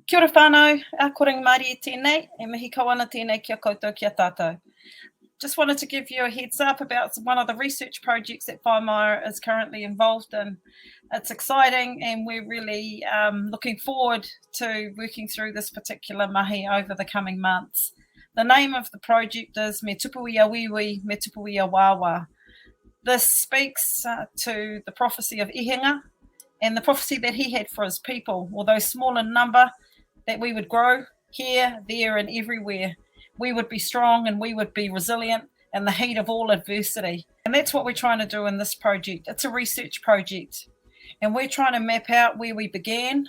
Kia ora whānau, a koring Māori e tēnei, e mihi kawana tēnei kia koutou kia tātou. Just wanted to give you a heads up about one of the research projects that Whai is currently involved in. It's exciting and we're really looking forward to working through this particular mahi over the coming months. The name of the project is Me tupu ia wīwī, me tupu ia wāwā. This speaks to the prophecy of Ihenga and the prophecy that he had for his people, although small in number, that we would grow here, there and everywhere. We would be strong and we would be resilient in the heat of all adversity. And that's what we're trying to do in this project. It's a research project. And we're trying to map out where we began.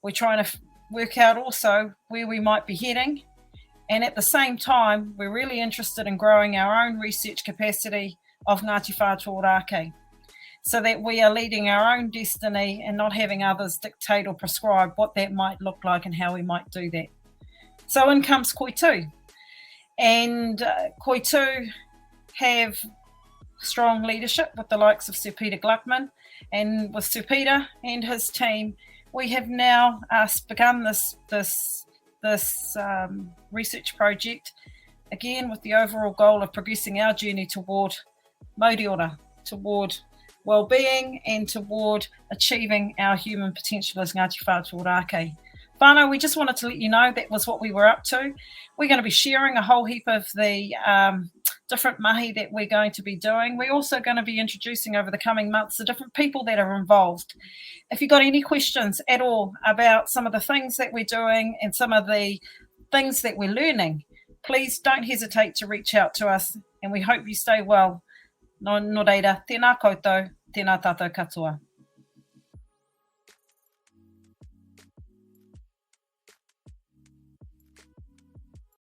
We're trying to work out also where we might be heading. And at the same time, we're really interested in growing our own research capacity of Ngāti Whātua Ōrākei, so that we are leading our own destiny and not having others dictate or prescribe what that might look like and how we might do that. So in comes Koitu. And Koitu have strong leadership with the likes of Sir Peter Gluckman, and with Sir Peter and his team, we have now begun this research project, again with the overall goal of progressing our journey toward maureora, toward well-being and toward achieving our human potential as Ngāti Whātua Ōrākei. Whānau, we just wanted to let you know that was what we were up to. We're going to be sharing a whole heap of the different mahi that we're going to be doing. We're also going to be introducing over the coming months the different people that are involved. If you've got any questions at all about some of the things that we're doing and some of the things that we're learning, please don't hesitate to reach out to us, and we hope you stay well. No reira, tēnā koutou, tēnā tātou katoa.